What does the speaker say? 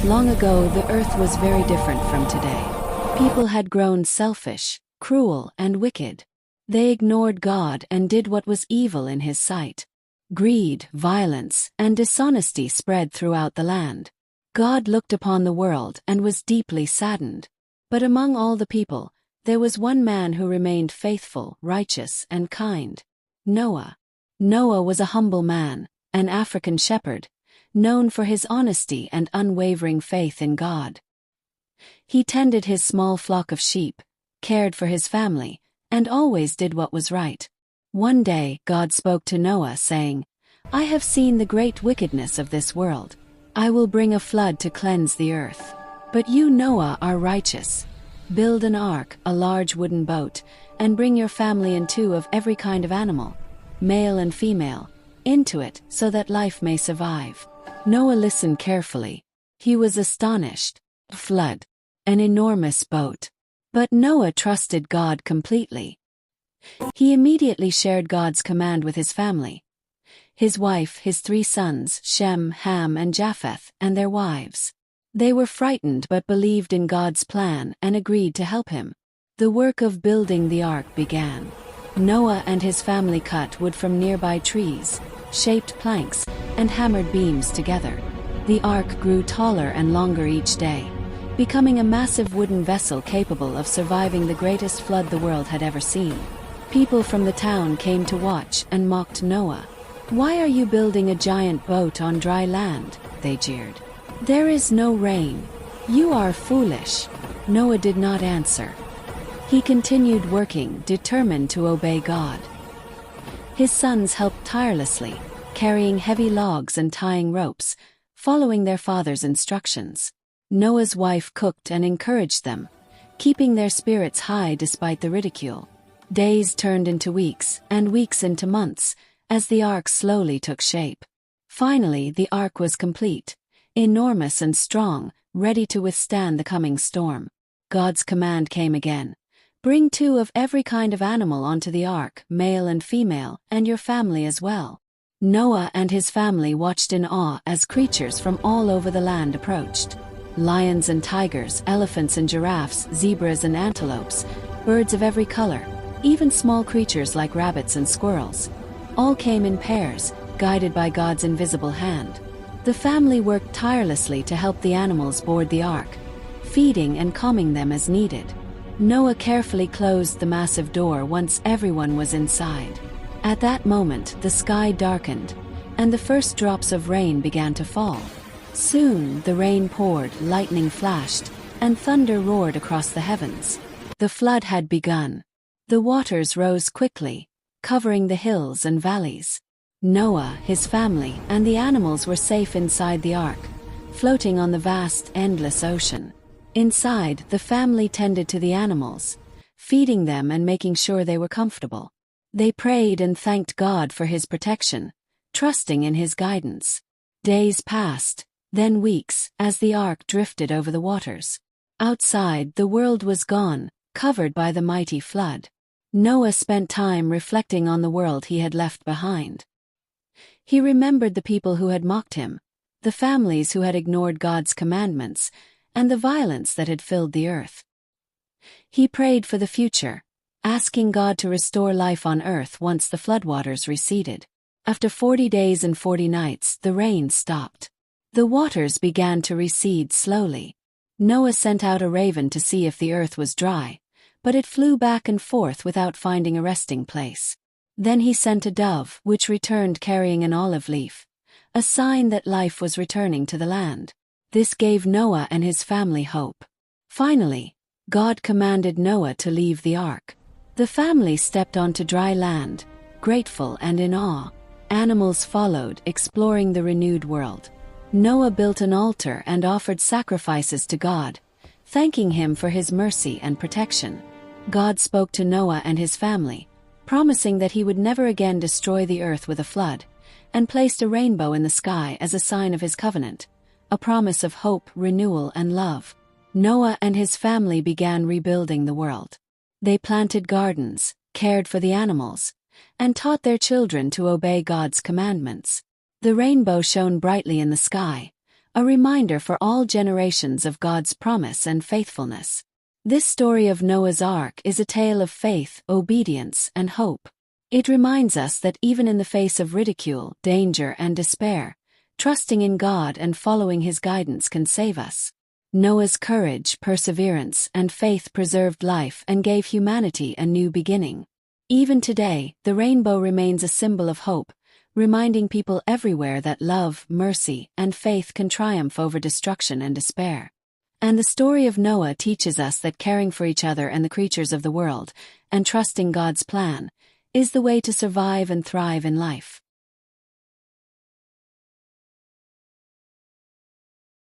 Long ago, the earth was very different from today. People had grown selfish, cruel, and wicked. They ignored God and did what was evil in His sight. Greed, violence, and dishonesty spread throughout the land. God looked upon the world and was deeply saddened. But among all the people, there was one man who remained faithful, righteous, and kind: Noah. Noah was a humble man, an African shepherd, known for his honesty and unwavering faith in God. He tended his small flock of sheep, cared for his family, and always did what was right. One day, God spoke to Noah, saying, "I have seen the great wickedness of this world. I will bring a flood to cleanse the earth. But you, Noah, are righteous. Build an ark, a large wooden boat, and bring your family and two of every kind of animal, male and female, into it so that life may survive." Noah listened carefully. He was astonished. A flood. An enormous boat. But Noah trusted God completely. He immediately shared God's command with his family: his wife, his 3 sons, Shem, Ham, and Japheth, and their wives. They were frightened but believed in God's plan and agreed to help him. The work of building the ark began. Noah and his family cut wood from nearby trees, shaped planks, and hammered beams together. The ark grew taller and longer each day, becoming a massive wooden vessel capable of surviving the greatest flood the world had ever seen. People from the town came to watch and mocked Noah. "Why are you building a giant boat on dry land?" they jeered. "There is no rain. You are foolish." Noah did not answer. He continued working, determined to obey God. His sons helped tirelessly, carrying heavy logs and tying ropes, following their father's instructions. Noah's wife cooked and encouraged them, keeping their spirits high despite the ridicule. Days turned into weeks, and weeks into months, as the ark slowly took shape. Finally, the ark was complete, enormous and strong, ready to withstand the coming storm. God's command came again: "Bring 2 of every kind of animal onto the ark, male and female, and your family as well." Noah and his family watched in awe as creatures from all over the land approached. Lions and tigers, elephants and giraffes, zebras and antelopes, birds of every color, even small creatures like rabbits and squirrels. All came in pairs, guided by God's invisible hand. The family worked tirelessly to help the animals board the ark, feeding and calming them as needed. Noah carefully closed the massive door once everyone was inside. At that moment, the sky darkened, and the first drops of rain began to fall. Soon, the rain poured, lightning flashed, and thunder roared across the heavens. The flood had begun. The waters rose quickly, covering the hills and valleys. Noah, his family, and the animals were safe inside the ark, floating on the vast, endless ocean. Inside, the family tended to the animals, feeding them and making sure they were comfortable. They prayed and thanked God for His protection, trusting in His guidance. Days passed, then weeks, as the ark drifted over the waters. Outside, the world was gone, covered by the mighty flood. Noah spent time reflecting on the world he had left behind. He remembered the people who had mocked him, the families who had ignored God's commandments, and the violence that had filled the earth. He prayed for the future, asking God to restore life on earth once the floodwaters receded. After 40 days and 40 nights, the rain stopped. The waters began to recede slowly. Noah sent out a raven to see if the earth was dry, but it flew back and forth without finding a resting place. Then he sent a dove, which returned carrying an olive leaf, a sign that life was returning to the land. This gave Noah and his family hope. Finally, God commanded Noah to leave the ark. The family stepped onto dry land, grateful and in awe. Animals followed, exploring the renewed world. Noah built an altar and offered sacrifices to God, thanking Him for His mercy and protection. God spoke to Noah and his family, promising that He would never again destroy the earth with a flood, and placed a rainbow in the sky as a sign of His covenant, a promise of hope, renewal, and love. Noah and his family began rebuilding the world. They planted gardens, cared for the animals, and taught their children to obey God's commandments. The rainbow shone brightly in the sky, a reminder for all generations of God's promise and faithfulness. This story of Noah's Ark is a tale of faith, obedience, and hope. It reminds us that even in the face of ridicule, danger, and despair, trusting in God and following His guidance can save us. Noah's courage, perseverance, and faith preserved life and gave humanity a new beginning. Even today, the rainbow remains a symbol of hope, reminding people everywhere that love, mercy, and faith can triumph over destruction and despair. And the story of Noah teaches us that caring for each other and the creatures of the world, and trusting God's plan, is the way to survive and thrive in life.